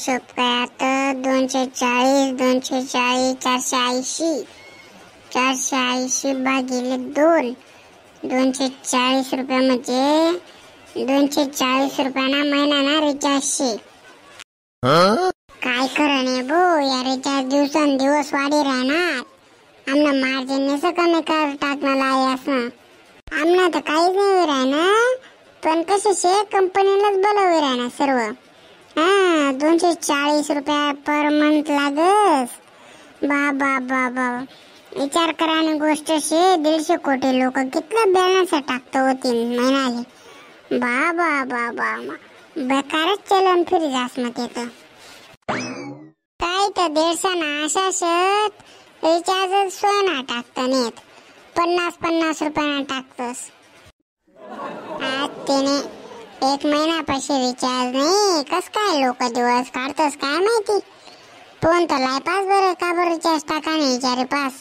हिशोब काय आता 240 480 480 भागिले 2 240 रुपये म्हणजे 240 रुपयाना महिना ना रिचार्जचे काय खरं नाही भो या रिचार्ज दिवसेंदिवस वाढी राहणार आमना मार्जिन नसं कमी कर टाकणार आहे असं आमना तर काहीच नाही राहणार पण कसे कंपनीलाच बोलावे राहणार सर्व 240 रुपया पर मंथ लागस बा विचार कराने गोष्ट शे 150 कोटी लोक कितना बॅलन्स टाकतो होतील महिन्याले बा बेकारच चलन फिरी जास मग येतं काय तर 150 ना अशा शेत रिचार्ज सोयना टाकता नेत 50 रुपयाना टाकतस त्याने 1 महिना पैसे रिचार्ज नाही कस काय लोक दिवस काढतस काय माहिती फोन तर लाय पास बरं का बरं रिचार्ज टाका नाही विचारे पास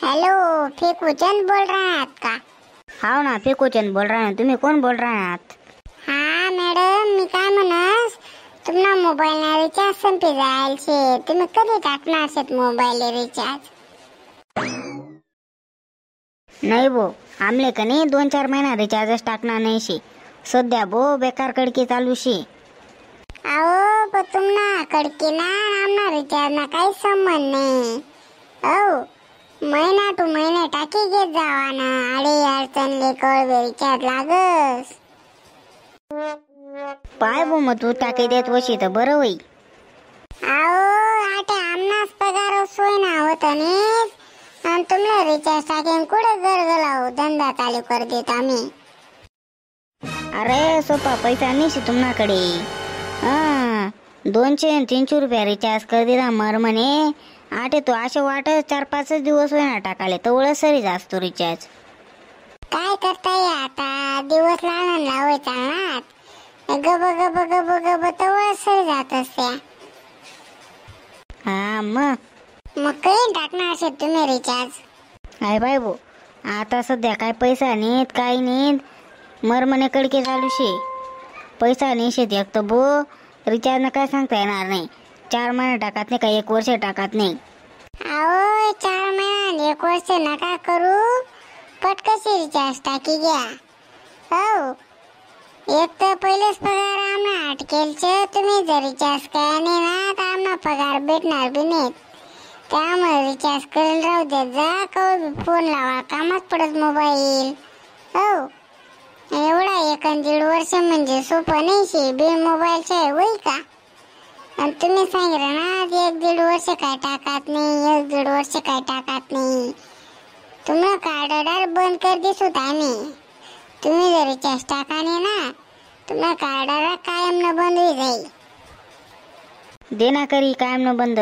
हेलो फेकूचंद बोल रहे हैं का हाँ ना फेकूचंद बोल रहे हैं तुम्ही कोण बोल रहे आहात हाँ मॅडम मी काय म्हणस तुमना मोबाईल ना रिचार्ज संपी जाईल छे तुम्ही कधी टाकणार छेत मोबाईल रिचार्ज नाही भो आमले कनी 2-4 महिना रिचार्ज टाकणार नाही शे सध्या भो बेकार कडकी चालू शे आओ पण तुमना कडकी ना आमना रिचार्ज ना काही संबंध नाही औ महिना टू महिने टाकी घेत जावा ना अडे अडचणले कळवे रिचार्ज लागस पाय भो मग तू टाकी देत वशी तर बरं होई आओ आटे आमनाच पगार सोय ना होत नीस आणि तुमला रिचार्ज टाकेन कुठे गरगलाव धंदा चालू कर देत आम्ही अरे सोपा पैसा नाही शे तुम्हाकडे 200-300 रुपया रिचार्ज कर दिला मर म्हणे आटे तो असे वाटत 4-5 दिवस होईना टाकाले तर सरी जास्तो रिचार्ज काय करताय आता दिवस लागणार लावाय चालणार गब तवळ सरी जात असते हा मग काही टाकणार असेल तुम्ही रिचार्ज आहे बाय भो आता सध्या काय पैसा नाहीत काही नाहीत मर म्हणे कडके चालू शे पैसा नाही शेत एक तर भो रिचार्ज न काय सांगता येणार नाही 4 महिने टाकत नाही का 1 वर्ष टाकत नाही आओ 4 महिना 1 वर्ष नका करू पटकशी रिचार्ज टाकी घ्या हो एक तर पहिलेच पगार आम्हाला अटकेलचे तुम्ही जर रिचार्ज काय नाही ना तर आम्हाला पगार भेटणार बी नाही त्यामुळे रिचार्ज करून राहू देत जा कधी फोन लावा कामात पडत मोबाईल हो एवढा 1-1.5 वर्ष म्हणजे सोपं नाही शे बिन मोबाईलचे होई का आणि तुम्ही सांगितलं ना 1-1.5 वर्ष काय टाकत नाही 1-1.5 वर्ष काय टाकत नाही तुम्हाला कार्ड बंद कर दिसत आम्ही तुम्ही जर रिचार्ज टाका नाही ना तुम्हाला कार्ड कायम न बंद होई जाईल देना करी कायम न बंद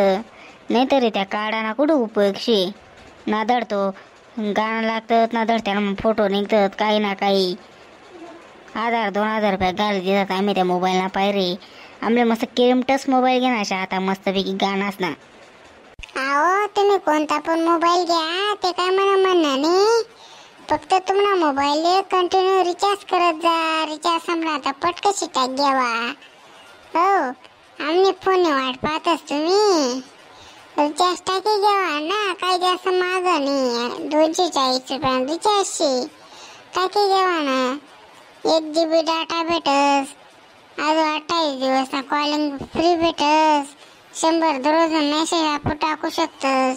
नाहीतरी त्या कार्डाना कुठं उपयोग शे ना धडतो गाणं लागतात ना धडत्यानं फोटो निघतात काही ना काही 1000-2000 रुपये घाल देतात आम्ही त्या मोबाईलना पायरे आमले मस्त किरमटस मोबाईल घेणार आता मस्तपैकी गाणाच ना आओ तुम्ही कोणता पण मोबाईल घ्या ते काय मला म्हणणार नाही फक्त तुम्हाला मोबाईल कंटिन्यू रिचार्ज करत जा रिचार्ज संपला आता पटकशी टाक घ्यावा हो आम्ही फोन वाट पाहतच तुम्ही रिचार्ज टाकी घ्यावा ना काही जास्त महाग नाही 240 रुपये रिचार्जची टाकी घ्यावा ना 1 GB डाटा भेटस अजून 28 दिवस ना कॉलिंग फ्री भेटस 100 दररोज मेसेज आपण टाकू शकतस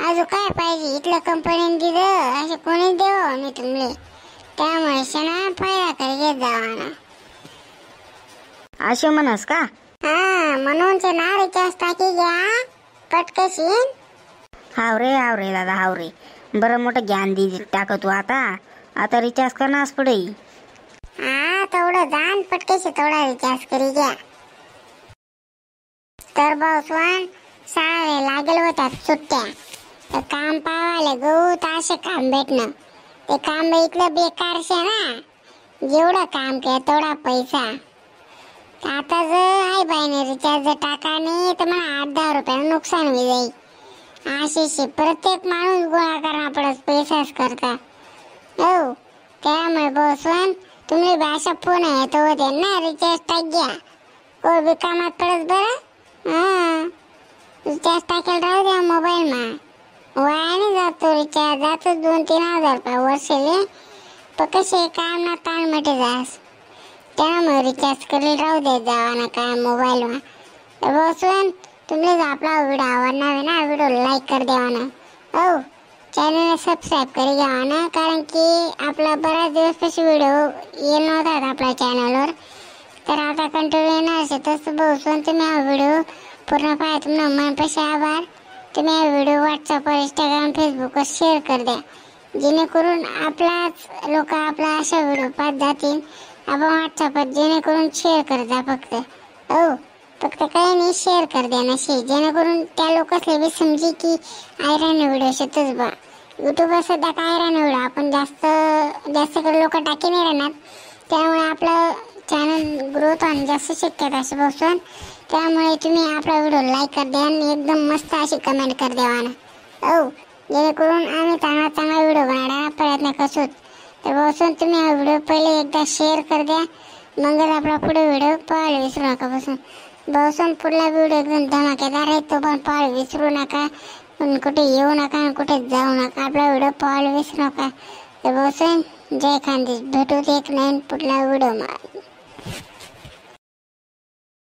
अजून काय पाहिजे इथलं कंपनीने दिलं असे कोणी देवा मी तुमले त्यामुळे शना फायदा कर घेत जावा ना असे म्हणस का म्हणून ना रिचार्ज टाकी घ्या पटकशी हाव रे दादा हाव रे बरं मोठं ज्ञान दे टाकतो आता रिचार्ज करणारच पडे तेवढं जाण पटकशी तेवढा रिचार्ज करी घ्या तर भाऊसवान 6 वेळ लागेल होतात सुट्ट्या तर काम पावाले गहू तर असे काम भेटणं ते काम इथलं बेकार शे ना जेवढं काम केलं तेवढा पैसा आता जर आई बाईने रिचार्ज टाका नाही तर मला 8-10 रुपयानं नुकसान होई जाईल असे प्रत्येक माणूस गोळा करणं पडत पैसाच करता हो त्यामुळे बसून तुम्ही भाषा फोन येत होते ना रिचार्ज टाक घ्या कोण बी कामात पडत बरं रिचार्ज टाकेल राहू द्या मोबाईल मा वाया नाही जातो रिचार्ज जातो 2-3 हजार रुपये वर्षाले पण कसे काम ना ताण मिटे जास त्यामुळे रिचार्ज करेल राहू दे जावा ना काय मोबाईल मा बसून तुम्हाला आपला व्हिडिओ आवडणार आहे ना व्हिडिओ लाईक कर द्यावा ना हो चॅनलला सबस्क्राईब करी घ्यावा ना कारण की आपला बराच दिवसपासून व्हिडिओ येत नव्हता आपल्या चॅनलवर तर आता कंटिन्यू येणार आहे तसं बसून तुम्ही हा व्हिडिओ पूर्ण पाहा तुम्हाला मनपाशी आभार तुम्ही हा व्हिडिओ व्हॉट्सअपवर इंस्टाग्राम फेसबुकवर शेअर कर द्या जेणेकरून आपलाच लोक आपला अशा व्हिडिओ पाहत जातील आपण व्हॉट्सअपवर जेणेकरून शेअर कर द्या हो फक्त काही नाही शेअर कर द्या ना जेणेकरून त्या लोकांना बी समजे की आयरन व्हिडिओ शेतच बा यूट्यूबवर सध्या काय आयरन व्हिडिओ आपण जास्त लोक टाकी नाही राहणार त्यामुळे आपलं चॅनल ग्रोथ आणि जास्त शक्यता अशी बसून त्यामुळे तुम्ही आपला व्हिडिओ लाईक कर द्या आणि एकदम मस्त अशी कमेंट कर द्यावा ना हो जेणेकरून आम्ही चांगला व्हिडिओ बनवण्याचा प्रयत्न करतो तर बसून तुम्ही हा व्हिडिओ पहिले एकदा शेअर कर द्या मगच आपला पुढे व्हिडिओ पाहायला विसरू नका बसून पुढला व्हिडिओ एकदम धमाकेदार आहे तो पण पाहायला विसरू नका पण कुठे येऊ नका कुठे जाऊ नका आपला व्हिडिओ पाहायला विसरू नका तर बसून जय खानदेश भेटू एक नवीन पुढला व्हिडिओ